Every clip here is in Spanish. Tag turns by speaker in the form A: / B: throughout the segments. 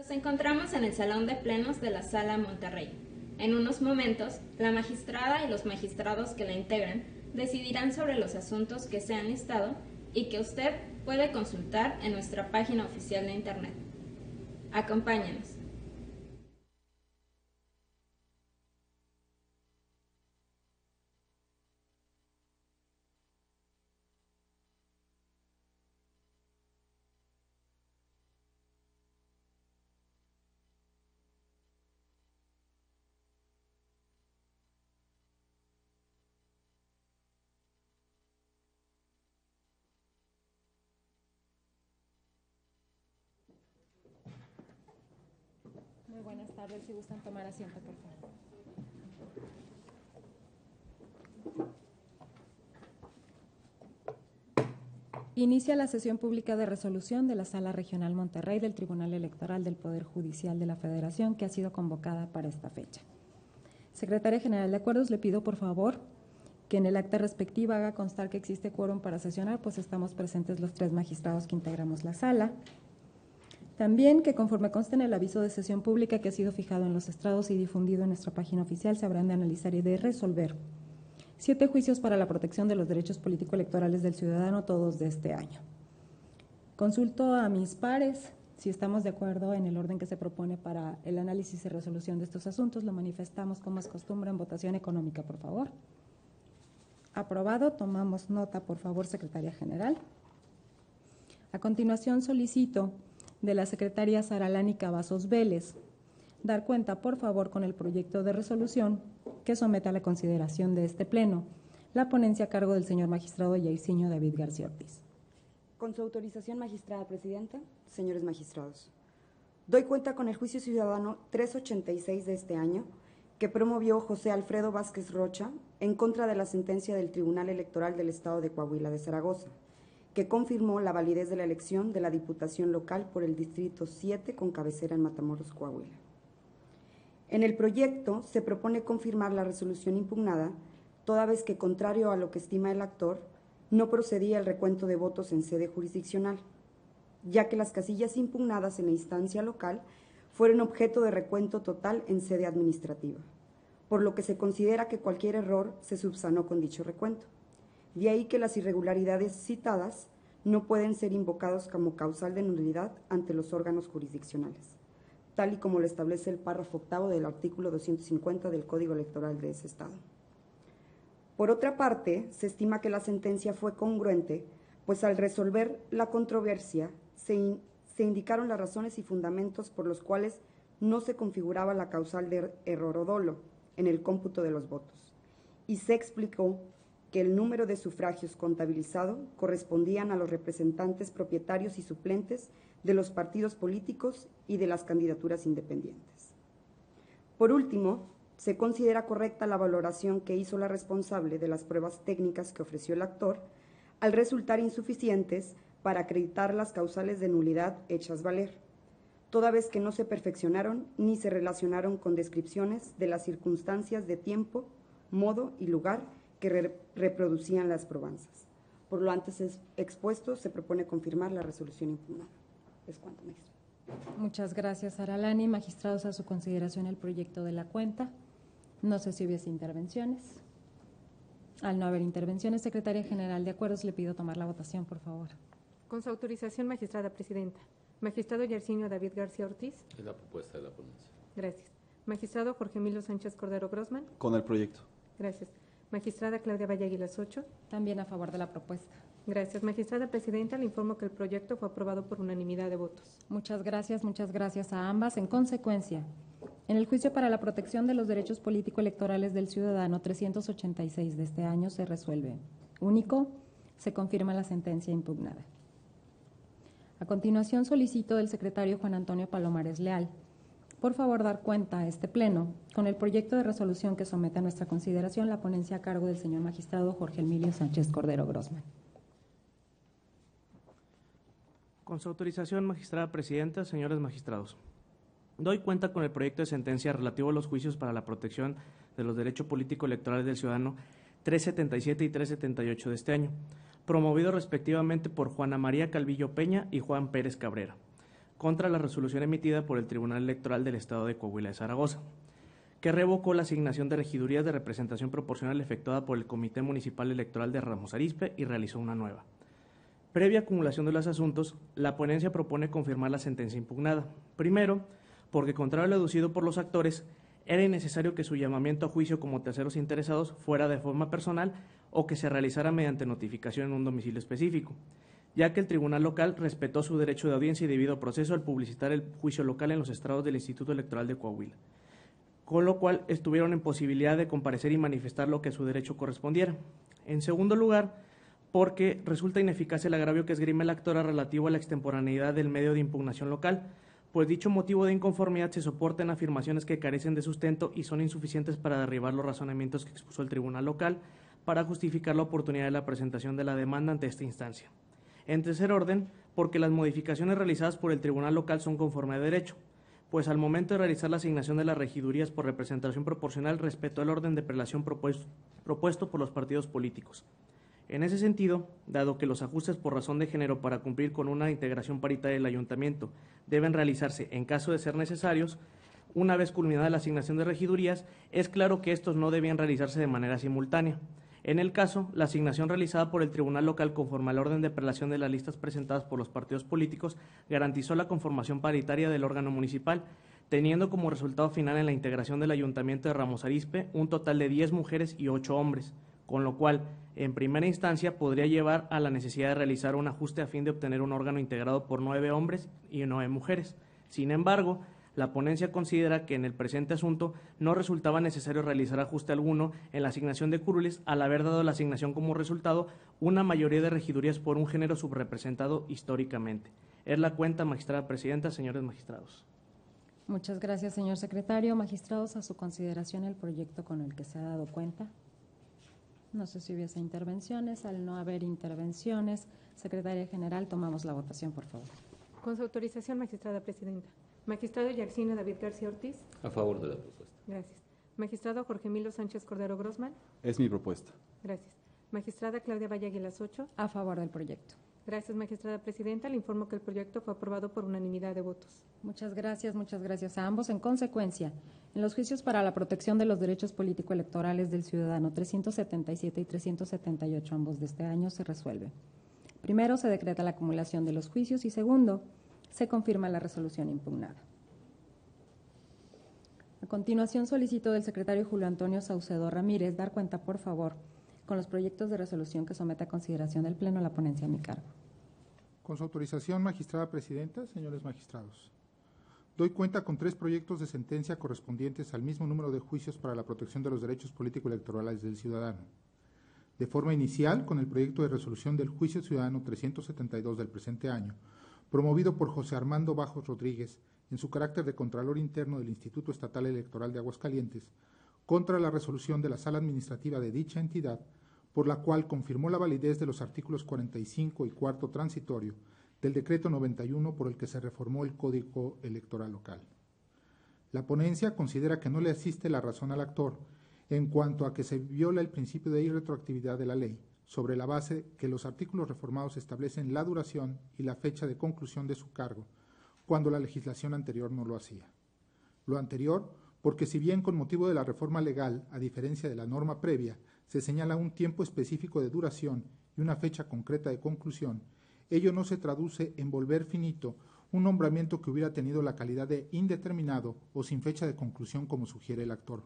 A: Nos encontramos en el Salón de Plenos de la Sala Monterrey. En unos momentos, la magistrada y los magistrados que la integran decidirán sobre los asuntos que se han listado y que usted puede consultar en nuestra página oficial de Internet. Acompáñenos.
B: Muy buenas tardes, si gustan tomar asiento, por favor. Inicia la sesión pública de resolución de la Sala Regional Monterrey del Tribunal Electoral del Poder Judicial de la Federación, que ha sido convocada para esta fecha. Secretaria General de Acuerdos, le pido por favor que en el acta respectiva haga constar que existe quórum para sesionar, pues estamos presentes los 3 magistrados que integramos la sala. También que conforme conste en el aviso de sesión pública que ha sido fijado en los estrados y difundido en nuestra página oficial, se habrán de analizar y de resolver 7 juicios para la protección de los derechos político-electorales del ciudadano, todos de este año. Consulto a mis pares si estamos de acuerdo en el orden que se propone para el análisis y resolución de estos asuntos. Lo manifestamos como es costumbre en votación económica, por favor. Aprobado. Tomamos nota, por favor, Secretaria General. A continuación solicito de la secretaria Saralani Cavazos Vélez dar cuenta, por favor, con el proyecto de resolución que somete a la consideración de este Pleno, la ponencia a cargo del señor magistrado Yairzinho David García Ortiz.
C: Con su autorización, magistrada presidenta, señores magistrados, doy cuenta con el juicio ciudadano 386 de este año que promovió José Alfredo Vázquez Rocha en contra de la sentencia del Tribunal Electoral del Estado de Coahuila de Zaragoza, que confirmó la validez de la elección de la Diputación Local por el Distrito 7 con cabecera en Matamoros, Coahuila. En el proyecto se propone confirmar la resolución impugnada, toda vez que, contrario a lo que estima el actor, no procedía el recuento de votos en sede jurisdiccional, ya que las casillas impugnadas en la instancia local fueron objeto de recuento total en sede administrativa, por lo que se considera que cualquier error se subsanó con dicho recuento. De ahí que las irregularidades citadas no pueden ser invocados como causal de nulidad ante los órganos jurisdiccionales, tal y como lo establece el párrafo 8º del artículo 250 del Código Electoral de ese Estado. Por otra parte, se estima que la sentencia fue congruente, pues al resolver la controversia se indicaron las razones y fundamentos por los cuales no se configuraba la causal de error o dolo en el cómputo de los votos, y se explicó que el número de sufragios contabilizado correspondían a los representantes propietarios y suplentes de los partidos políticos y de las candidaturas independientes. Por último, se considera correcta la valoración que hizo la responsable de las pruebas técnicas que ofreció el actor, al resultar insuficientes para acreditar las causales de nulidad hechas valer, toda vez que no se perfeccionaron ni se relacionaron con descripciones de las circunstancias de tiempo, modo y lugar que reproducían las probanzas. Por lo antes expuesto, se propone confirmar la resolución impugnada. Es cuanto, maestra.
B: Muchas gracias, Aralani. Magistrados, a su consideración el proyecto de la cuenta. No sé si hubiese intervenciones. Al no haber intervenciones, Secretaria General de Acuerdos, le pido tomar la votación, por favor.
D: Con su autorización, magistrada presidenta. Magistrado Yairzinho David García Ortiz.
E: Es la propuesta de la ponencia.
D: Gracias. Magistrado Jorge Emilio Sánchez Cordero Grossman.
F: Con el proyecto.
D: Gracias. Magistrada Claudia Valle Aguilas Ocho.
B: También a favor de la propuesta.
D: Gracias. Magistrada presidenta, le informo que el proyecto fue aprobado por unanimidad de votos.
B: Muchas gracias a ambas. En consecuencia, en el juicio para la protección de los derechos político-electorales del ciudadano 386 de este año se resuelve. Único, se confirma la sentencia impugnada. A continuación solicito del secretario Juan Antonio Palomares Leal, por favor dar cuenta a este Pleno con el proyecto de resolución que somete a nuestra consideración la ponencia a cargo del señor magistrado Jorge Emilio Sánchez Cordero Grossman.
G: Con su autorización, magistrada presidenta, señores magistrados, doy cuenta con el proyecto de sentencia relativo a los juicios para la protección de los derechos político-electorales del ciudadano 377 y 378 de este año, promovido respectivamente por Juana María Calvillo Peña y Juan Pérez Cabrera, contra la resolución emitida por el Tribunal Electoral del Estado de Coahuila de Zaragoza, que revocó la asignación de regidurías de representación proporcional efectuada por el Comité Municipal Electoral de Ramos Arizpe y realizó una nueva. Previa acumulación de los asuntos, la ponencia propone confirmar la sentencia impugnada. Primero, porque contrario a lo deducido por los actores, era innecesario que su llamamiento a juicio como terceros interesados fuera de forma personal o que se realizara mediante notificación en un domicilio específico, ya que el tribunal local respetó su derecho de audiencia y debido proceso al publicitar el juicio local en los estrados del Instituto Electoral de Coahuila, con lo cual estuvieron en posibilidad de comparecer y manifestar lo que a su derecho correspondiera. En segundo lugar, porque resulta ineficaz el agravio que esgrime la actora relativo a la extemporaneidad del medio de impugnación local, pues dicho motivo de inconformidad se soporta en afirmaciones que carecen de sustento y son insuficientes para derribar los razonamientos que expuso el tribunal local para justificar la oportunidad de la presentación de la demanda ante esta instancia. En tercer orden, porque las modificaciones realizadas por el tribunal local son conforme a derecho, pues al momento de realizar la asignación de las regidurías por representación proporcional respetó el orden de prelación propuesto por los partidos políticos. En ese sentido, dado que los ajustes por razón de género para cumplir con una integración paritaria del ayuntamiento deben realizarse en caso de ser necesarios, una vez culminada la asignación de regidurías, es claro que estos no debían realizarse de manera simultánea. En el caso, la asignación realizada por el tribunal local conforme al orden de prelación de las listas presentadas por los partidos políticos garantizó la conformación paritaria del órgano municipal, teniendo como resultado final en la integración del ayuntamiento de Ramos Arizpe un total de 10 mujeres y 8 hombres, con lo cual, en primera instancia, podría llevar a la necesidad de realizar un ajuste a fin de obtener un órgano integrado por 9 hombres y 9 mujeres. Sin embargo, la ponencia considera que en el presente asunto no resultaba necesario realizar ajuste alguno en la asignación de curules al haber dado la asignación como resultado una mayoría de regidurías por un género subrepresentado históricamente. Es la cuenta, magistrada presidenta, señores magistrados.
B: Muchas gracias, señor secretario. Magistrados, a su consideración el proyecto con el que se ha dado cuenta. No sé si hubiese intervenciones. Al no haber intervenciones, secretaria general, tomamos la votación, por favor.
D: Con su autorización, magistrada presidenta. Magistrado Yarcinio David García Ortiz.
E: A favor de la propuesta.
D: Gracias. Magistrado Jorge Emilio Sánchez Cordero Grossman.
F: Es mi propuesta.
D: Gracias. Magistrada Claudia Valle Aguilas Ocho.
B: A favor del proyecto.
D: Gracias, magistrada presidenta. Le informo que el proyecto fue aprobado por unanimidad de votos.
B: Muchas gracias a ambos. En consecuencia, en los juicios para la protección de los derechos político-electorales del ciudadano 377 y 378, ambos de este año, se resuelve. Primero, se decreta la acumulación de los juicios y segundo, se confirma la resolución impugnada. A continuación, solicito del secretario Julio Antonio Saucedo Ramírez dar cuenta, por favor, con los proyectos de resolución que somete a consideración del Pleno la ponencia a mi cargo.
H: Con su autorización, magistrada presidenta, señores magistrados. Doy cuenta con 3 proyectos de sentencia correspondientes al mismo número de juicios para la protección de los derechos político-electorales del ciudadano. De forma inicial, con el proyecto de resolución del Juicio Ciudadano 372 del presente año, promovido por José Armando Bajos Rodríguez, en su carácter de Contralor Interno del Instituto Estatal Electoral de Aguascalientes, contra la resolución de la Sala Administrativa de dicha entidad, por la cual confirmó la validez de los artículos 45 y cuarto transitorio del Decreto 91 por el que se reformó el Código Electoral Local. La ponencia considera que no le asiste la razón al actor en cuanto a que se viola el principio de irretroactividad de la ley, sobre la base que los artículos reformados establecen la duración y la fecha de conclusión de su cargo, cuando la legislación anterior no lo hacía. Lo anterior, porque si bien con motivo de la reforma legal, a diferencia de la norma previa, se señala un tiempo específico de duración y una fecha concreta de conclusión, ello no se traduce en volver finito un nombramiento que hubiera tenido la calidad de indeterminado o sin fecha de conclusión como sugiere el actor,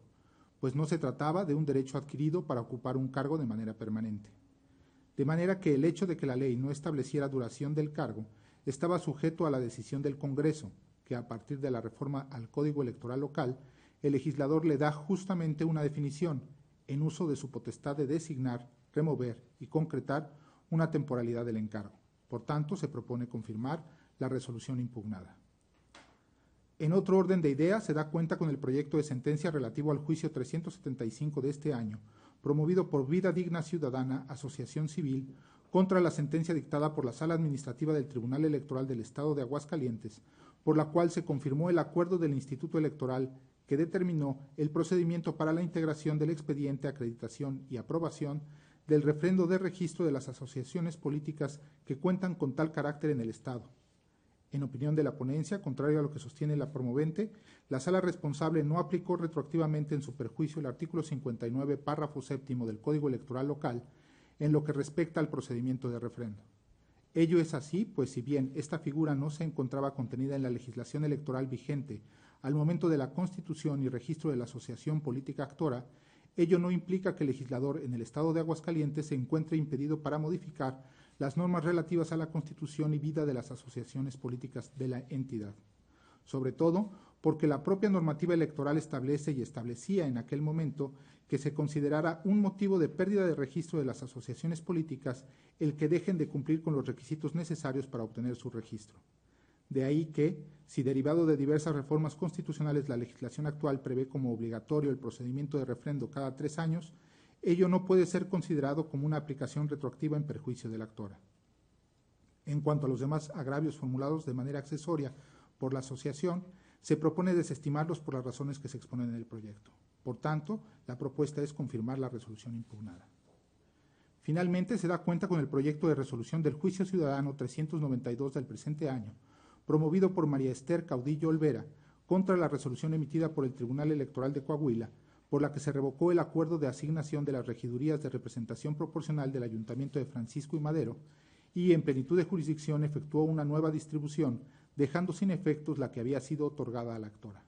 H: pues no se trataba de un derecho adquirido para ocupar un cargo de manera permanente. De manera que el hecho de que la ley no estableciera duración del cargo estaba sujeto a la decisión del Congreso, que a partir de la reforma al Código Electoral Local, el legislador le da justamente una definición en uso de su potestad de designar, remover y concretar una temporalidad del encargo. Por tanto, se propone confirmar la resolución impugnada. En otro orden de ideas, se da cuenta con el proyecto de sentencia relativo al juicio 375 de este año, promovido por Vida Digna Ciudadana, Asociación Civil, contra la sentencia dictada por la Sala Administrativa del Tribunal Electoral del Estado de Aguascalientes, por la cual se confirmó el acuerdo del Instituto Electoral que determinó el procedimiento para la integración del expediente, acreditación y aprobación del refrendo de registro de las asociaciones políticas que cuentan con tal carácter en el Estado. En opinión de la ponencia, contrario a lo que sostiene la promovente, la sala responsable no aplicó retroactivamente en su perjuicio el artículo 59, párrafo séptimo del Código Electoral local en lo que respecta al procedimiento de refrendo. Ello es así, pues si bien esta figura no se encontraba contenida en la legislación electoral vigente al momento de la constitución y registro de la asociación política actora, ello no implica que el legislador en el Estado de Aguascalientes se encuentre impedido para modificar las normas relativas a la constitución y vida de las asociaciones políticas de la entidad. Sobre todo porque la propia normativa electoral establece y establecía en aquel momento que se considerara un motivo de pérdida de registro de las asociaciones políticas el que dejen de cumplir con los requisitos necesarios para obtener su registro. De ahí que, si derivado de diversas reformas constitucionales la legislación actual prevé como obligatorio el procedimiento de refrendo cada 3 años, ello no puede ser considerado como una aplicación retroactiva en perjuicio de la actora. En cuanto a los demás agravios formulados de manera accesoria por la asociación, se propone desestimarlos por las razones que se exponen en el proyecto. Por tanto, la propuesta es confirmar la resolución impugnada. Finalmente, se da cuenta con el proyecto de resolución del Juicio Ciudadano 392 del presente año, promovido por María Esther Caudillo Olvera, contra la resolución emitida por el Tribunal Electoral de Coahuila, por la que se revocó el acuerdo de asignación de las regidurías de representación proporcional del Ayuntamiento de Francisco y Madero, y en plenitud de jurisdicción efectuó una nueva distribución, dejando sin efectos la que había sido otorgada a la actora.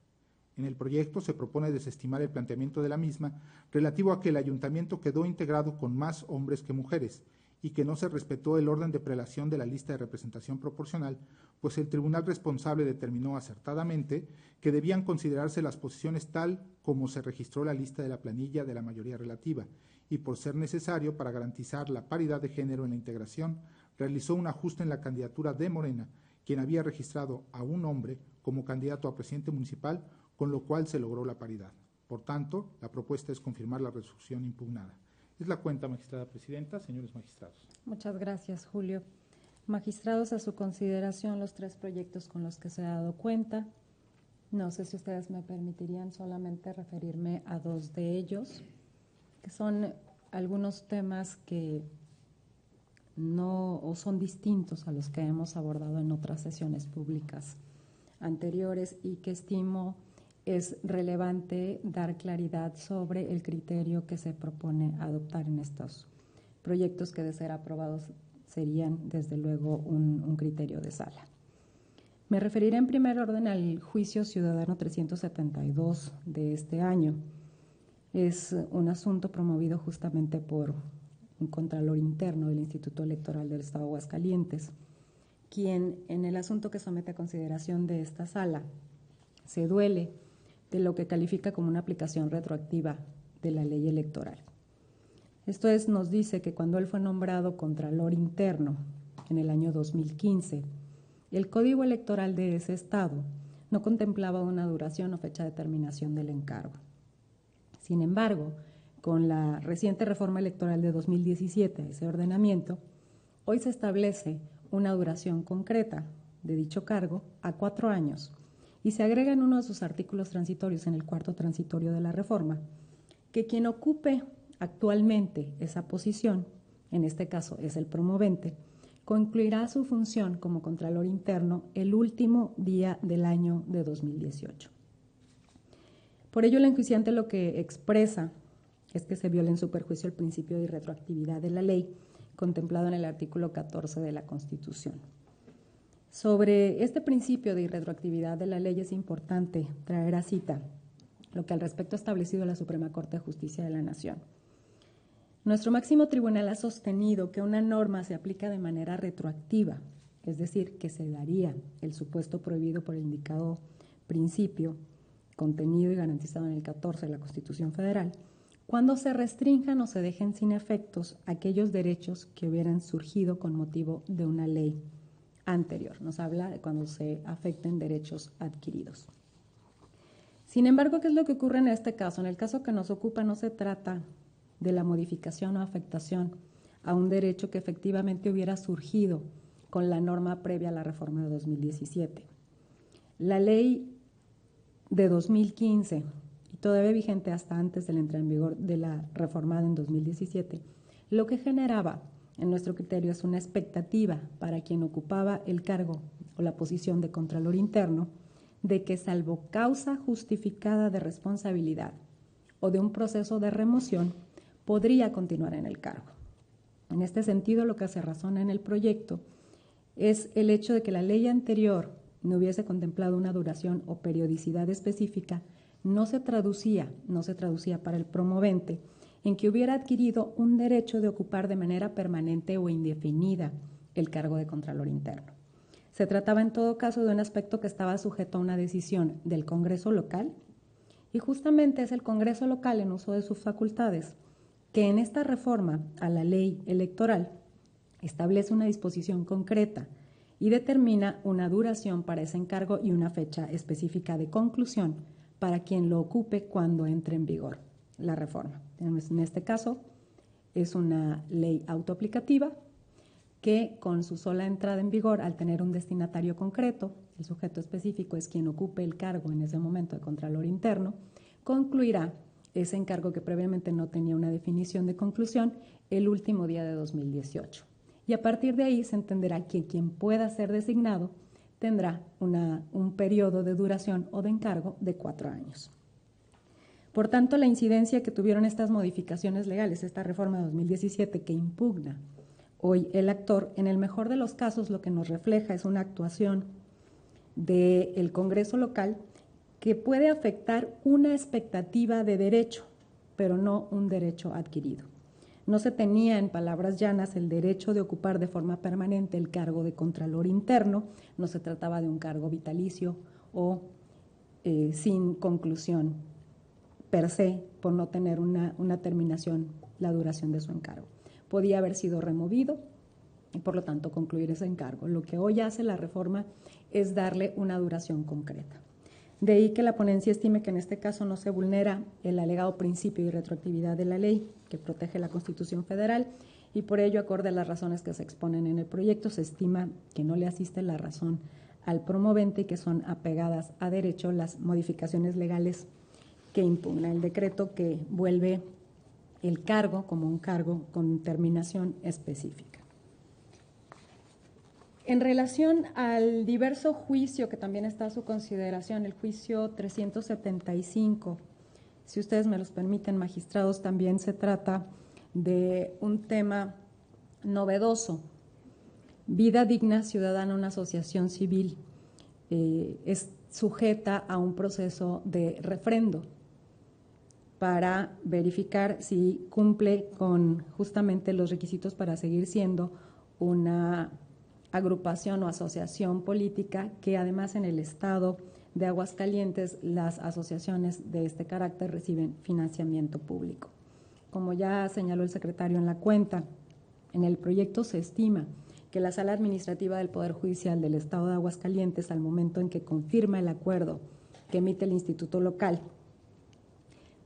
H: En el proyecto se propone desestimar el planteamiento de la misma relativo a que el ayuntamiento quedó integrado con más hombres que mujeres y que no se respetó el orden de prelación de la lista de representación proporcional, pues el tribunal responsable determinó acertadamente que debían considerarse las posiciones tal como se registró la lista de la planilla de la mayoría relativa, y por ser necesario para garantizar la paridad de género en la integración, realizó un ajuste en la candidatura de Morena, quien había registrado a un hombre como candidato a presidente municipal, con lo cual se logró la paridad. Por tanto, la propuesta es confirmar la resolución impugnada. Es la cuenta, magistrada presidenta, señores magistrados.
B: Muchas gracias, Julio. Magistrados, a su consideración los 3 proyectos con los que se ha dado cuenta. No sé si ustedes me permitirían solamente referirme a 2 de ellos, que son algunos temas que no o son distintos a los que hemos abordado en otras sesiones públicas anteriores y que estimo es relevante dar claridad sobre el criterio que se propone adoptar en estos proyectos que, de ser aprobados, serían desde luego un criterio de sala. Me referiré en primer orden al Juicio Ciudadano 372 de este año. Es un asunto promovido justamente por un contralor interno del Instituto Electoral del Estado de Aguascalientes, quien en el asunto que somete a consideración de esta sala se duele de lo que califica como una aplicación retroactiva de la ley electoral. Esto es, nos dice que cuando él fue nombrado Contralor Interno en el año 2015, el Código Electoral de ese estado no contemplaba una duración o fecha de terminación del encargo. Sin embargo, con la reciente reforma electoral de 2017, ese ordenamiento, hoy se establece una duración concreta de dicho cargo a 4 años y se agrega en uno de sus artículos transitorios, en el 4º transitorio de la reforma, que quien ocupe actualmente esa posición, en este caso es el promovente, concluirá su función como Contralor Interno el último día del año de 2018. Por ello, el enjuiciante lo que expresa es que se viola en su perjuicio el principio de irretroactividad de la ley contemplado en el artículo 14 de la Constitución. Sobre este principio de irretroactividad de la ley es importante traer a cita lo que al respecto ha establecido la Suprema Corte de Justicia de la Nación. Nuestro máximo tribunal ha sostenido que una norma se aplica de manera retroactiva, es decir, que se daría el supuesto prohibido por el indicado principio contenido y garantizado en el 14 de la Constitución Federal, cuando se restrinjan o se dejen sin efectos aquellos derechos que hubieran surgido con motivo de una ley anterior. Nos habla de cuando se afecten derechos adquiridos. Sin embargo, ¿qué es lo que ocurre en este caso? En el caso que nos ocupa no se trata de la modificación o afectación a un derecho que efectivamente hubiera surgido con la norma previa a la reforma de 2017. La ley de 2015, y todavía vigente hasta antes de la entrada en vigor de la reformada en 2017, lo que generaba, en nuestro criterio, es una expectativa para quien ocupaba el cargo o la posición de Contralor Interno de que, salvo causa justificada de responsabilidad o de un proceso de remoción, podría continuar en el cargo. En este sentido, lo que se razona en el proyecto es el hecho de que la ley anterior no hubiese contemplado una duración o periodicidad específica, no se traducía para el promovente en que hubiera adquirido un derecho de ocupar de manera permanente o indefinida el cargo de Contralor Interno. Se trataba en todo caso de un aspecto que estaba sujeto a una decisión del Congreso local, y justamente es el Congreso local, en uso de sus facultades, que en esta reforma a la ley electoral establece una disposición concreta y determina una duración para ese encargo y una fecha específica de conclusión para quien lo ocupe cuando entre en vigor la reforma. En este caso es una ley autoaplicativa que, con su sola entrada en vigor, al tener un destinatario concreto, el sujeto específico es quien ocupe el cargo en ese momento de Contralor Interno, concluirá ese encargo que previamente no tenía una definición de conclusión el último día de 2018. Y a partir de ahí se entenderá que quien pueda ser designado tendrá un periodo de duración o de encargo de 4 años. Por tanto, la incidencia que tuvieron estas modificaciones legales, esta reforma de 2017 que impugna hoy el actor, en el mejor de los casos lo que nos refleja es una actuación del Congreso local que puede afectar una expectativa de derecho, pero no un derecho adquirido. No se tenía, en palabras llanas, el derecho de ocupar de forma permanente el cargo de Contralor Interno, no se trataba de un cargo vitalicio o sin conclusión per se, por no tener una terminación, la duración de su encargo. Podía haber sido removido y por lo tanto concluir ese encargo. Lo que hoy hace la reforma es darle una duración concreta. De ahí que la ponencia estime que en este caso no se vulnera el alegado principio de retroactividad de la ley que protege la Constitución Federal, y por ello, acorde a las razones que se exponen en el proyecto, se estima que no le asiste la razón al promovente y que son apegadas a derecho las modificaciones legales que impugna el decreto, que vuelve el cargo como un cargo con terminación específica. En relación al diverso juicio que también está a su consideración, el juicio 375, si ustedes me los permiten, magistrados, también se trata de un tema novedoso. Vida Digna Ciudadana, una asociación civil, es sujeta a un proceso de refrendo para verificar si cumple con justamente los requisitos para seguir siendo una agrupación o asociación política, que además en el estado de Aguascalientes las asociaciones de este carácter reciben financiamiento público. Como ya señaló el secretario en la cuenta, en el proyecto se estima que la Sala Administrativa del Poder Judicial del estado de Aguascalientes, al momento en que confirma el acuerdo que emite el instituto local,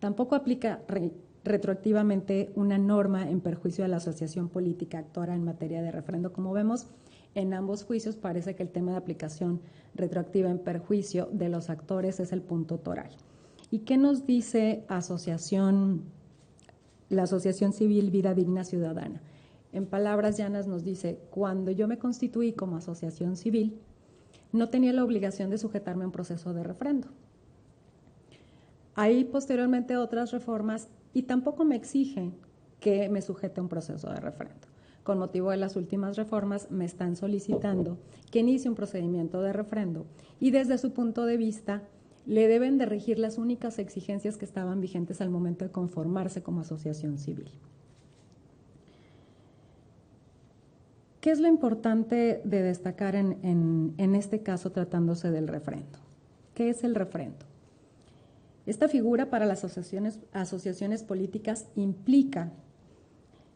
B: tampoco aplica retroactivamente una norma en perjuicio de la asociación política actuara en materia de refrendo. Como vemos, en ambos juicios parece que el tema de aplicación retroactiva en perjuicio de los actores es el punto toral. ¿Y qué nos dice la Asociación Civil Vida Digna Ciudadana? En palabras llanas nos dice: cuando yo me constituí como asociación civil, no tenía la obligación de sujetarme a un proceso de refrendo. Hay posteriormente otras reformas y tampoco me exige que me sujete a un proceso de refrendo. Con motivo de las últimas reformas me están solicitando que inicie un procedimiento de refrendo y desde su punto de vista le deben de regir las únicas exigencias que estaban vigentes al momento de conformarse como asociación civil. ¿Qué es lo importante de destacar en este caso tratándose del refrendo? ¿Qué es el refrendo? Esta figura para las asociaciones políticas implica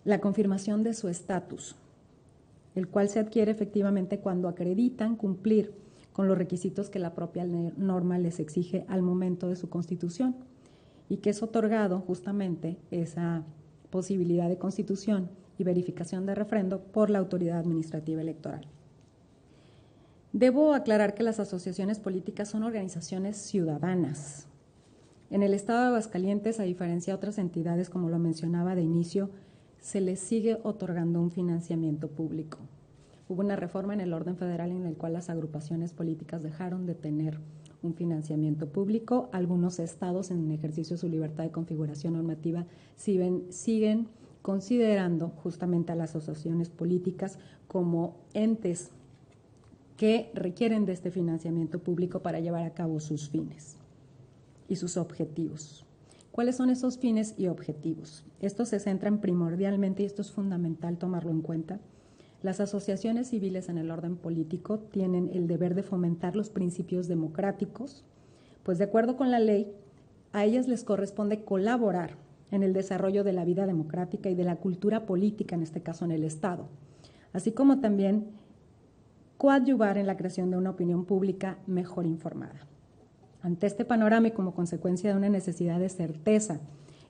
B: la confirmación de su estatus, el cual se adquiere efectivamente cuando acreditan cumplir con los requisitos que la propia norma les exige al momento de su constitución, y que es otorgado justamente esa posibilidad de constitución y verificación de refrendo por la autoridad administrativa electoral. Debo aclarar que las asociaciones políticas son organizaciones ciudadanas. En el estado de Aguascalientes, a diferencia de otras entidades, como lo mencionaba de inicio, se les sigue otorgando un financiamiento público. hubo una reforma en el orden federal en el cual las agrupaciones políticas dejaron de tener un financiamiento público. Algunos estados, en ejercicio de su libertad de configuración normativa, siguen considerando justamente a las asociaciones políticas como entes que requieren de este financiamiento público para llevar a cabo sus fines y sus objetivos. ¿Cuáles son esos fines y objetivos? Estos se centran primordialmente, y esto es fundamental tomarlo en cuenta, las asociaciones civiles en el orden político tienen el deber de fomentar los principios democráticos, pues de acuerdo con la ley, a ellas les corresponde colaborar en el desarrollo de la vida democrática y de la cultura política, en este caso en el Estado, así como también coadyuvar en la creación de una opinión pública mejor informada. Ante este panorama y como consecuencia de una necesidad de certeza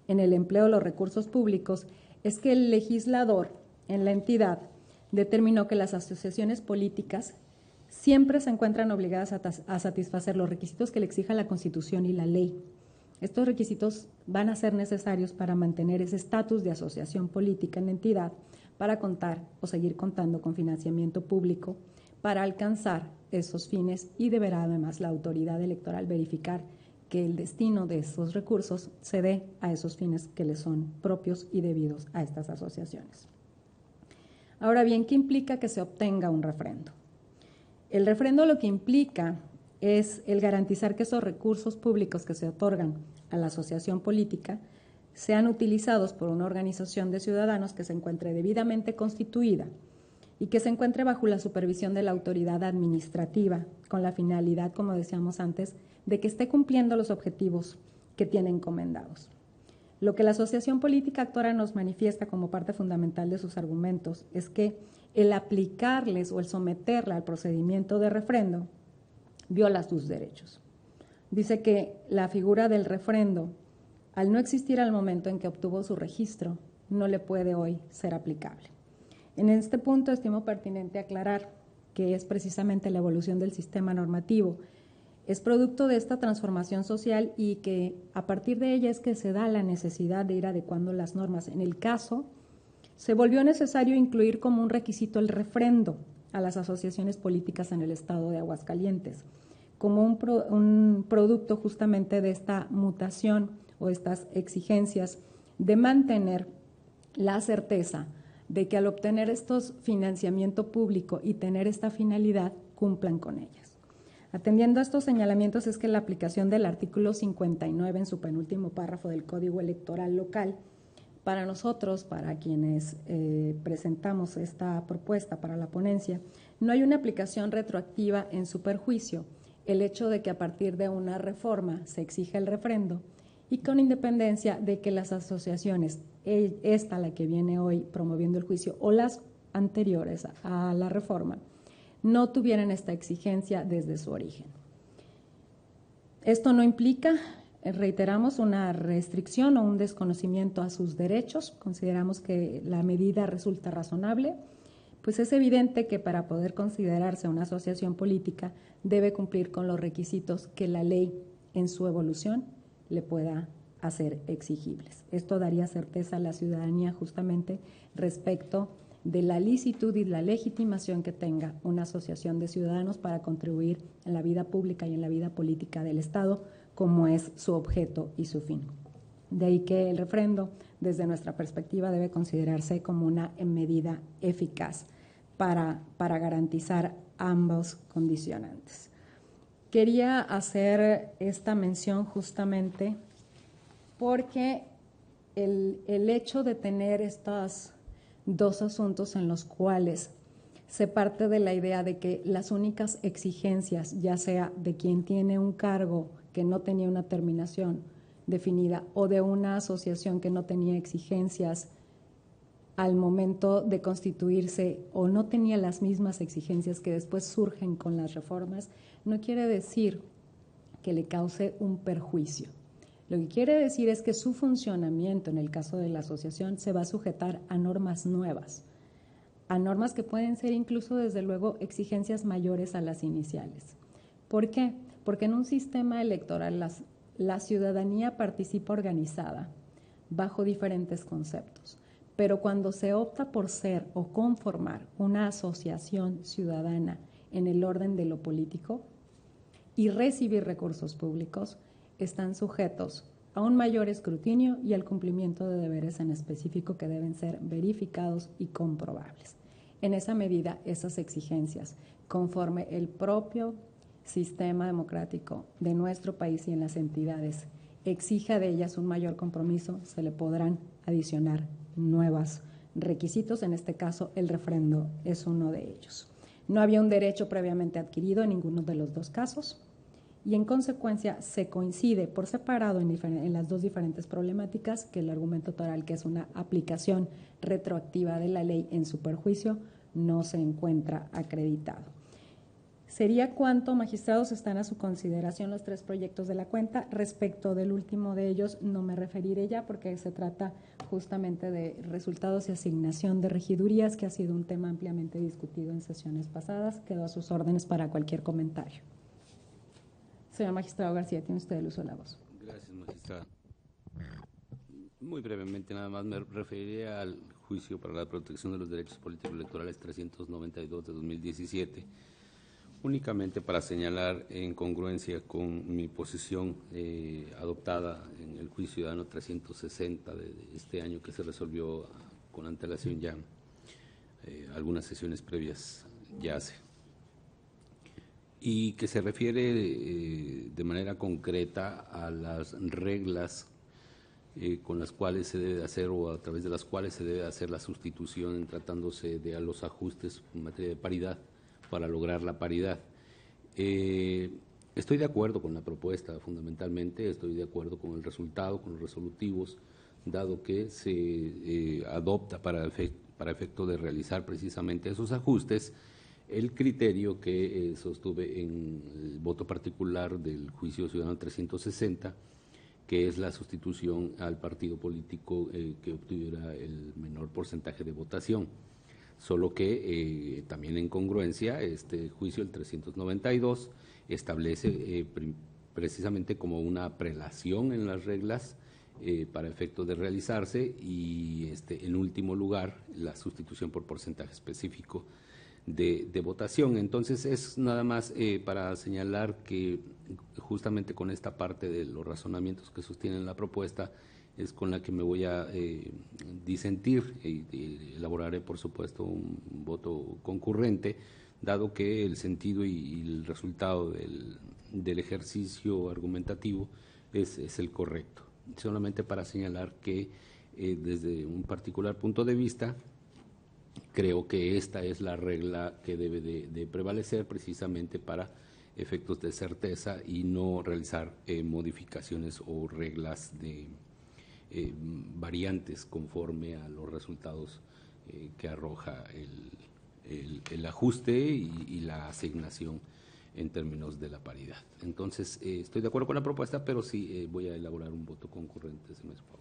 B: en el empleo de los recursos públicos, es que el legislador en la entidad determinó que las asociaciones políticas siempre se encuentran obligadas a satisfacer los requisitos que le exija la Constitución y la ley. Estos requisitos van a ser necesarios para mantener ese estatus de asociación política en la entidad, para contar o seguir contando con financiamiento público para alcanzar esos fines, y deberá además la autoridad electoral verificar que el destino de esos recursos se dé a esos fines que le son propios y debidos a estas asociaciones. Ahora bien, ¿qué implica que se obtenga un refrendo? El refrendo lo que implica es el garantizar que esos recursos públicos que se otorgan a la asociación política sean utilizados por una organización de ciudadanos que se encuentre debidamente constituida y que se encuentre bajo la supervisión de la autoridad administrativa, con la finalidad, como decíamos antes, de que esté cumpliendo los objetivos que tiene encomendados. Lo que la asociación política actual nos manifiesta como parte fundamental de sus argumentos es que el aplicarles o el someterla al procedimiento de refrendo viola sus derechos. Dice que la figura del refrendo, al no existir al momento en que obtuvo su registro, no le puede hoy ser aplicable. En este punto estimo pertinente aclarar que es precisamente la evolución del sistema normativo, es producto de esta transformación social y que a partir de ella es que se da la necesidad de ir adecuando las normas. En el caso, se volvió necesario incluir como un requisito el refrendo a las asociaciones políticas en el estado de Aguascalientes, como un producto justamente de esta mutación o estas exigencias de mantener la certeza de que al obtener estos financiamiento público y tener esta finalidad, cumplan con ellas. Atendiendo a estos señalamientos es que la aplicación del artículo 59 en su penúltimo párrafo del Código Electoral Local, para nosotros, para quienes presentamos esta propuesta para la ponencia, no hay una aplicación retroactiva en su perjuicio. El hecho de que a partir de una reforma se exija el refrendo y con independencia de que las asociaciones, esta la que viene hoy promoviendo el juicio o las anteriores a la reforma, no tuvieran esta exigencia desde su origen. Esto no implica, reiteramos, una restricción o un desconocimiento a sus derechos. Consideramos que la medida resulta razonable, pues es evidente que para poder considerarse una asociación política debe cumplir con los requisitos que la ley en su evolución le pueda hacer exigibles. Esto daría certeza a la ciudadanía justamente respecto de la licitud y la legitimación que tenga una asociación de ciudadanos para contribuir en la vida pública y en la vida política del Estado, como es su objeto y su fin. De ahí que el refrendo, desde nuestra perspectiva, debe considerarse como una medida eficaz para garantizar ambos condicionantes. Quería hacer esta mención justamente porque el hecho de tener estos dos asuntos en los cuales se parte de la idea de que las únicas exigencias, ya sea de quien tiene un cargo que no tenía una terminación definida o de una asociación que no tenía exigencias al momento de constituirse o no tenía las mismas exigencias que después surgen con las reformas, no quiere decir que le cause un perjuicio. Lo que quiere decir es que su funcionamiento, en el caso de la asociación, se va a sujetar a normas nuevas, a normas que pueden ser incluso, desde luego, exigencias mayores a las iniciales. ¿Por qué? Porque en un sistema electoral la ciudadanía participa organizada bajo diferentes conceptos, pero cuando se opta por ser o conformar una asociación ciudadana en el orden de lo político y recibir recursos públicos, están sujetos a un mayor escrutinio y al cumplimiento de deberes en específico que deben ser verificados y comprobables. En esa medida, esas exigencias, conforme el propio sistema democrático de nuestro país y en las entidades exija de ellas un mayor compromiso, se le podrán adicionar nuevos requisitos. En este caso, el refrendo es uno de ellos. No había un derecho previamente adquirido en ninguno de los dos casos y en consecuencia se coincide por separado en las dos diferentes problemáticas que el argumento toral, que es una aplicación retroactiva de la ley en su perjuicio, no se encuentra acreditado. Sería cuanto, magistrados, están a su consideración los tres proyectos de la cuenta. Respecto del último de ellos no me referiré ya porque se trata justamente de resultados y asignación de regidurías, que ha sido un tema ampliamente discutido en sesiones pasadas. Quedo a sus órdenes para cualquier comentario. Señor magistrado García, tiene usted el uso de la voz.
E: Gracias, magistrada. Muy brevemente, nada más me referiré al juicio para la protección de los derechos políticos electorales 392 de 2017, únicamente para señalar en congruencia con mi posición adoptada en el juicio ciudadano 360 de este año, que se resolvió con antelación ya algunas sesiones previas ya hace, y que se refiere de manera concreta a las reglas con las cuales se debe hacer o a través de las cuales se debe hacer la sustitución en tratándose de los ajustes en materia de paridad para lograr la paridad. Estoy de acuerdo con la propuesta, fundamentalmente, estoy de acuerdo con el resultado, con los resolutivos, dado que se adopta para efecto de realizar precisamente esos ajustes el criterio que sostuve en el voto particular del juicio ciudadano 360, que es la sustitución al partido político que obtuviera el menor porcentaje de votación. Solo que también en congruencia, este juicio, el 392, establece precisamente como una prelación en las reglas para efecto de realizarse y en último lugar la sustitución por porcentaje específico de votación. Entonces es nada más para señalar que justamente con esta parte de los razonamientos que sostienen la propuesta es con la que me voy a disentir y elaboraré, por supuesto, un voto concurrente, dado que el sentido y el resultado del ejercicio argumentativo es el correcto. Solamente para señalar que desde un particular punto de vista, creo que esta es la regla que debe de prevalecer precisamente para efectos de certeza y no realizar modificaciones o reglas de variantes conforme a los resultados que arroja el ajuste y la asignación en términos de la paridad. Entonces, estoy de acuerdo con la propuesta, pero sí voy a elaborar un voto concurrente, si me es favor.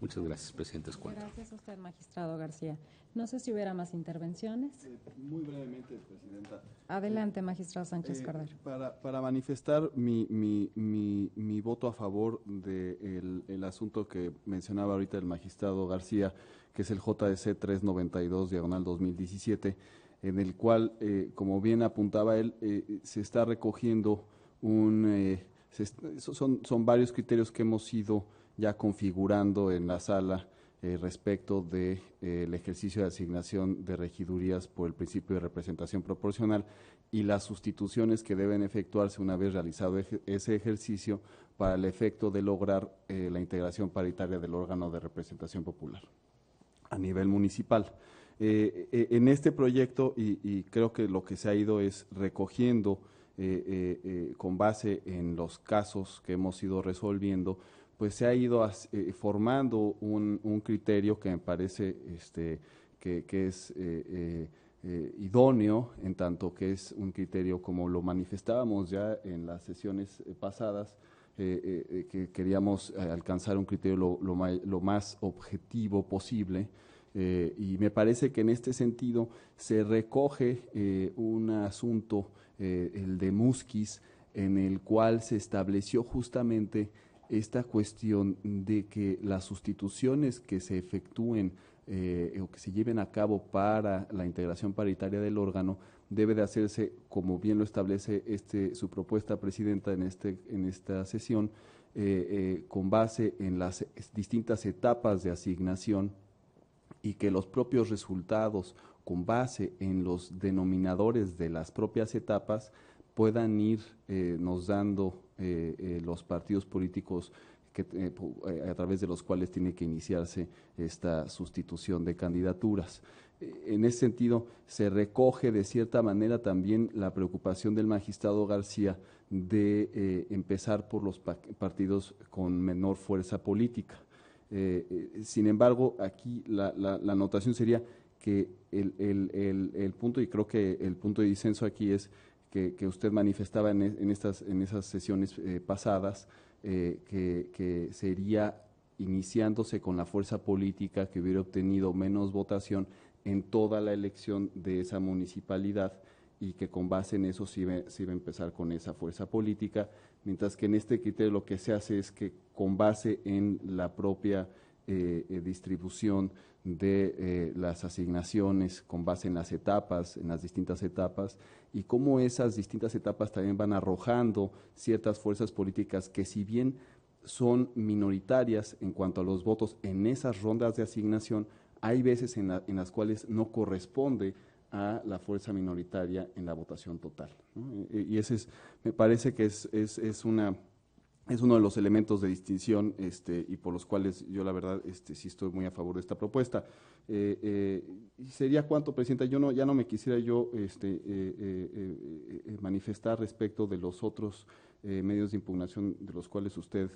E: Muchas gracias, presidente Escuadra.
B: Gracias a usted, magistrado García. No sé si hubiera más intervenciones.
F: Muy brevemente, presidenta.
B: Adelante, magistrado Sánchez Cordero.
F: Para manifestar mi voto a favor del asunto que mencionaba ahorita el magistrado García, que es el JDC 392/2017, en el cual, como bien apuntaba él, se está recogiendo son varios criterios que hemos ido ya configurando en la sala respecto del ejercicio de asignación de regidurías por el principio de representación proporcional y las sustituciones que deben efectuarse una vez realizado ese ejercicio para el efecto de lograr la integración paritaria del órgano de representación popular a nivel municipal. En este proyecto, y creo que lo que se ha ido es recogiendo con base en los casos que hemos ido resolviendo, pues se ha ido formando un criterio que me parece que es idóneo, en tanto que es un criterio, como lo manifestábamos ya en las sesiones pasadas, que queríamos alcanzar un criterio lo más objetivo posible, y me parece que en este sentido se recoge un asunto, el de Musquiz, en el cual se estableció justamente esta cuestión de que las sustituciones que se efectúen o que se lleven a cabo para la integración paritaria del órgano debe de hacerse, como bien lo establece su propuesta, Presidenta, en esta sesión, con base en las distintas etapas de asignación, y que los propios resultados, con base en los denominadores de las propias etapas, puedan ir nos dando los partidos políticos a través de los cuales tiene que iniciarse esta sustitución de candidaturas. En ese sentido, se recoge de cierta manera también la preocupación del magistrado García de empezar por los partidos con menor fuerza política. Sin embargo, aquí la anotación sería que el punto, y creo que el punto de disenso aquí es que usted manifestaba en esas sesiones pasadas, que sería iniciándose con la fuerza política que hubiera obtenido menos votación en toda la elección de esa municipalidad, y que con base en eso se iba a empezar con esa fuerza política, mientras que en este criterio lo que se hace es que con base en la propia distribución de las asignaciones, con base en las etapas, en las distintas etapas, y cómo esas distintas etapas también van arrojando ciertas fuerzas políticas que, si bien son minoritarias en cuanto a los votos en esas rondas de asignación, hay veces en las cuales no corresponde a la fuerza minoritaria en la votación total, ¿no? Y ese me parece que es uno de los elementos de distinción y por los cuales yo la verdad sí estoy muy a favor de esta propuesta. ¿Sería cuánto, Presidenta? Ya no me quisiera yo manifestar respecto de los otros medios de impugnación de los cuales usted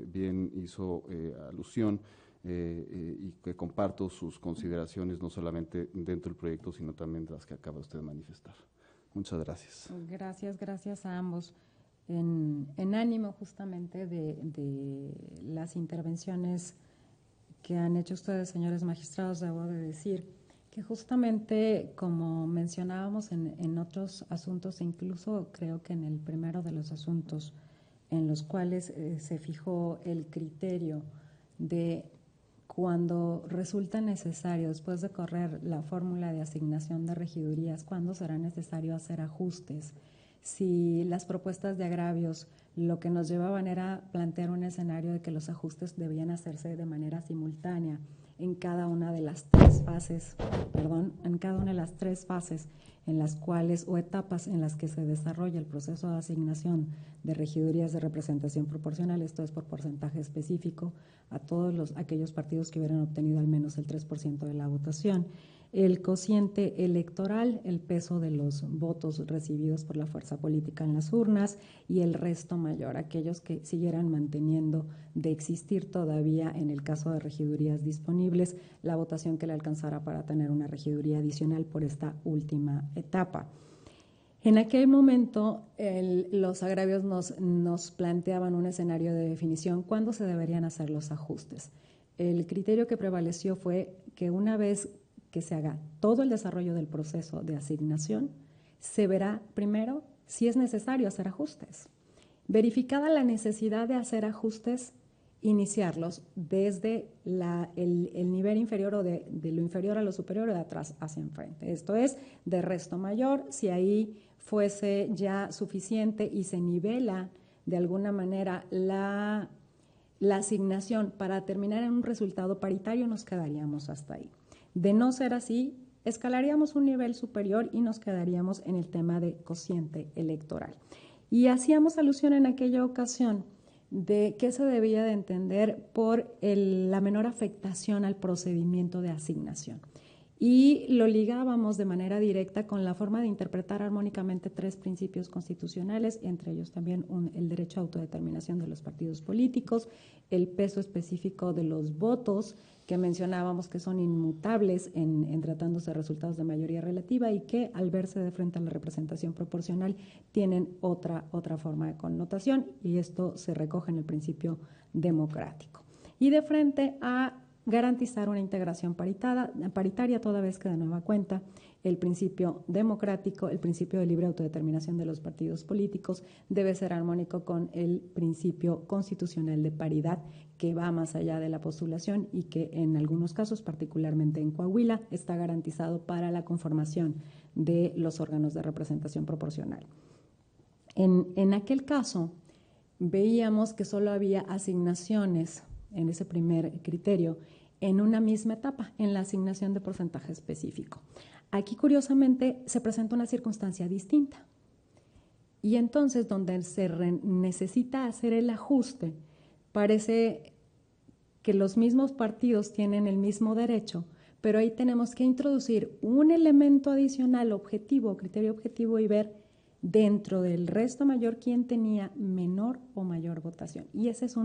F: bien hizo alusión, y que comparto sus consideraciones no solamente dentro del proyecto, sino también de las que acaba usted de manifestar. Muchas gracias.
B: Gracias a ambos. En ánimo justamente de las intervenciones que han hecho ustedes, señores magistrados, debo de decir que justamente como mencionábamos en otros asuntos, e incluso creo que en el primero de los asuntos en los cuales se fijó el criterio de cuando resulta necesario, después de correr la fórmula de asignación de regidurías, cuándo será necesario hacer ajustes. Si las propuestas de agravios lo que nos llevaban era plantear un escenario de que los ajustes debían hacerse de manera simultánea en cada una de las tres fases, en las cuales o etapas en las que se desarrolla el proceso de asignación de regidurías de representación proporcional, esto es por porcentaje específico a todos aquellos partidos que hubieran obtenido al menos el 3% de la votación. El cociente electoral, el peso de los votos recibidos por la fuerza política en las urnas, y el resto mayor, aquellos que siguieran manteniendo de existir todavía, en el caso de regidurías disponibles, la votación que le alcanzara para tener una regiduría adicional por esta última etapa. En aquel momento, los agravios nos planteaban un escenario de definición, ¿cuándo se deberían hacer los ajustes? El criterio que prevaleció fue que una vez que se haga todo el desarrollo del proceso de asignación, se verá primero si es necesario hacer ajustes. Verificada la necesidad de hacer ajustes, iniciarlos desde el nivel inferior o de lo inferior a lo superior o de atrás hacia enfrente. Esto es, de resto mayor, si ahí fuese ya suficiente y se nivela de alguna manera la asignación para terminar en un resultado paritario, nos quedaríamos hasta ahí. De no ser así, escalaríamos un nivel superior y nos quedaríamos en el tema de cociente electoral. Y hacíamos alusión en aquella ocasión de qué se debía de entender por la menor afectación al procedimiento de asignación. Y lo ligábamos de manera directa con la forma de interpretar armónicamente tres principios constitucionales, entre ellos también el derecho a autodeterminación de los partidos políticos, el peso específico de los votos, que mencionábamos que son inmutables en tratándose de resultados de mayoría relativa y que al verse de frente a la representación proporcional tienen otra forma de connotación, y esto se recoge en el principio democrático. Y de frente a garantizar una integración paritaria, toda vez que de nueva cuenta el principio democrático, el principio de libre autodeterminación de los partidos políticos debe ser armónico con el principio constitucional de paridad, que va más allá de la postulación y que en algunos casos, particularmente en Coahuila, está garantizado para la conformación de los órganos de representación proporcional. En aquel caso, veíamos que solo había asignaciones en ese primer criterio en una misma etapa, en la asignación de porcentaje específico. Aquí, curiosamente, se presenta una circunstancia distinta. Y entonces, donde se necesita hacer el ajuste, parece que los mismos partidos tienen el mismo derecho, pero ahí tenemos que introducir un elemento adicional objetivo, criterio objetivo, y ver dentro del resto mayor quién tenía menor o mayor votación. Y esa es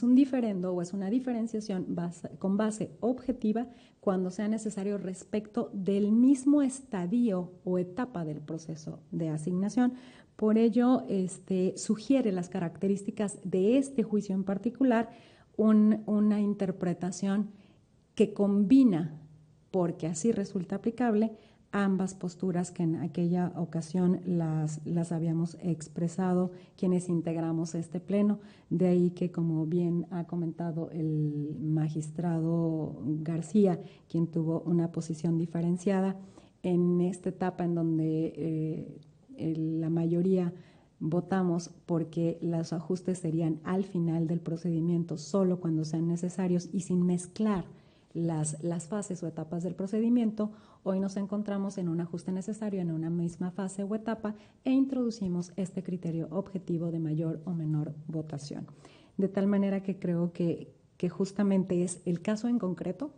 B: un diferendo o es una diferenciación con base objetiva cuando sea necesario respecto del mismo estadio o etapa del proceso de asignación. Por ello, sugiere las características de este juicio en particular una interpretación que combina, porque así resulta aplicable, ambas posturas que en aquella ocasión las habíamos expresado quienes integramos este pleno. De ahí que, como bien ha comentado el magistrado García, quien tuvo una posición diferenciada, en esta etapa en donde la mayoría votamos porque los ajustes serían al final del procedimiento, solo cuando sean necesarios y sin mezclar las fases o etapas del procedimiento. Hoy nos encontramos en un ajuste necesario en una misma fase o etapa e introducimos este criterio objetivo de mayor o menor votación. De tal manera que creo que justamente es el caso en concreto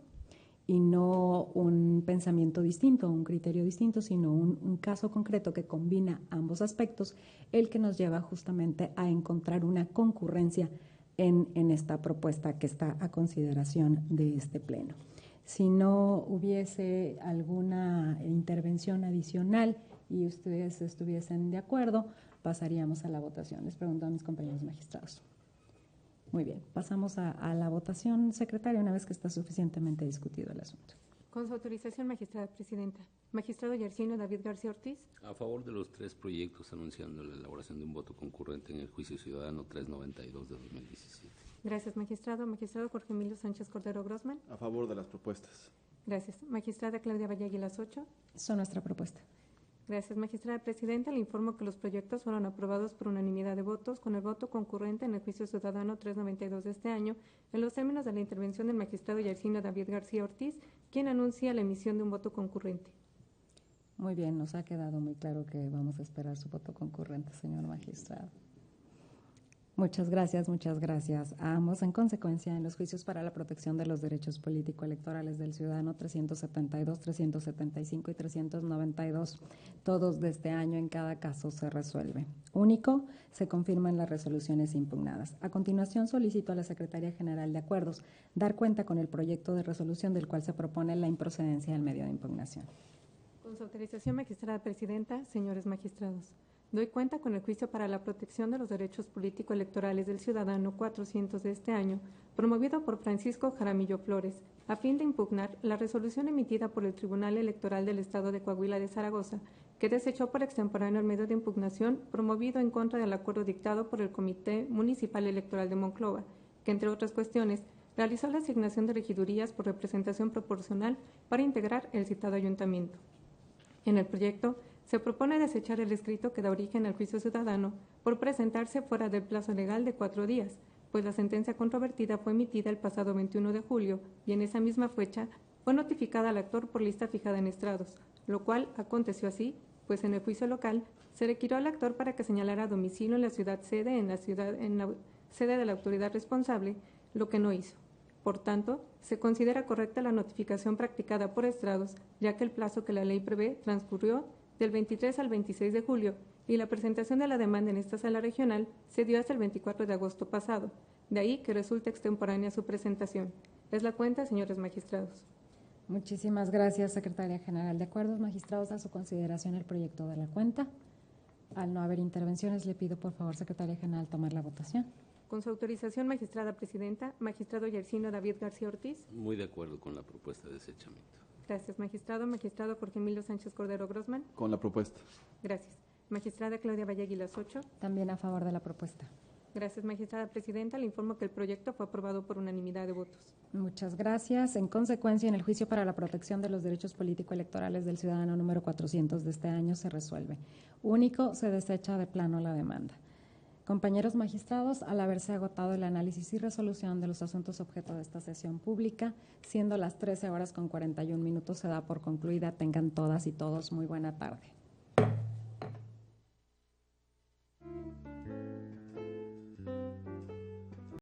B: y no un pensamiento distinto, un criterio distinto, sino un caso concreto que combina ambos aspectos, el que nos lleva justamente a encontrar una concurrencia en esta propuesta que está a consideración de este pleno. Si no hubiese alguna intervención adicional y ustedes estuviesen de acuerdo, pasaríamos a la votación. Les pregunto a mis compañeros magistrados. Muy bien, pasamos a la votación, secretaria, una vez que está suficientemente discutido el asunto.
D: Con su autorización, magistrada presidenta. Magistrado Yersinio David García Ortiz.
E: A favor de los tres proyectos, anunciando la elaboración de un voto concurrente en el juicio ciudadano 392 de 2017.
D: Gracias, magistrado. Magistrado Jorge Emilio Sánchez Cordero Grossman.
F: A favor de las propuestas.
D: Gracias. Magistrada Claudia Valle Aguilas Ocho.
B: Son nuestra propuesta.
D: Gracias, magistrada presidenta. Le informo que los proyectos fueron aprobados por unanimidad de votos con el voto concurrente en el juicio ciudadano 392 de este año, en los términos de la intervención del magistrado Yersinio David García Ortiz, quien anuncia la emisión de un voto concurrente.
B: Muy bien, nos ha quedado muy claro que vamos a esperar su voto concurrente, señor magistrado. Muchas gracias a ambos. En consecuencia, en los juicios para la protección de los derechos político-electorales del ciudadano 372, 375 y 392, todos de este año, en cada caso se resuelve. Único, se confirman las resoluciones impugnadas. A continuación, solicito a la Secretaría General de Acuerdos dar cuenta con el proyecto de resolución del cual se propone la improcedencia del medio de impugnación.
D: Con su autorización, magistrada presidenta, señores magistrados. Doy cuenta con el juicio para la protección de los derechos político-electorales del ciudadano 400 de este año, promovido por Francisco Jaramillo Flores, a fin de impugnar la resolución emitida por el Tribunal Electoral del Estado de Coahuila de Zaragoza, que desechó por extemporáneo el medio de impugnación promovido en contra del acuerdo dictado por el Comité Municipal Electoral de Monclova, que, entre otras cuestiones, realizó la asignación de regidurías por representación proporcional para integrar el citado ayuntamiento. En el proyecto, se propone desechar el escrito que da origen al juicio ciudadano por presentarse fuera del plazo legal de 4 días, pues la sentencia controvertida fue emitida el pasado 21 de julio y en esa misma fecha fue notificada al actor por lista fijada en estrados, lo cual aconteció así, pues en el juicio local se requirió al actor para que señalara domicilio en la ciudad sede de la autoridad responsable, lo que no hizo. Por tanto, se considera correcta la notificación practicada por estrados, ya que el plazo que la ley prevé transcurrió del 23 al 26 de julio y la presentación de la demanda en esta sala regional se dio hasta el 24 de agosto pasado. De ahí que resulta extemporánea su presentación. Es la cuenta, señores magistrados.
B: Muchísimas gracias, Secretaria General de Acuerdos. Magistrados, a su consideración el proyecto de la cuenta. Al no haber intervenciones, le pido por favor, Secretaria General, tomar la votación.
D: Con su autorización, magistrada presidenta, magistrado Yercino David García Ortiz.
E: Muy de acuerdo con la propuesta de desechamiento.
D: Gracias, magistrado. Magistrado Jorge Emilio Sánchez Cordero Grossman.
F: Con la propuesta.
D: Gracias. Magistrada Claudia Valle Aguilas Ocho.
B: También a favor de la propuesta.
D: Gracias, magistrada presidenta. Le informo que el proyecto fue aprobado por unanimidad de votos.
B: Muchas gracias. En consecuencia, en el juicio para la protección de los derechos político-electorales del ciudadano número 400 de este año se resuelve. Único, se desecha de plano la demanda. Compañeros magistrados, al haberse agotado el análisis y resolución de los asuntos objeto de esta sesión pública, siendo las 13 horas con 41 minutos, se da por concluida. Tengan todas y todos muy buena tarde.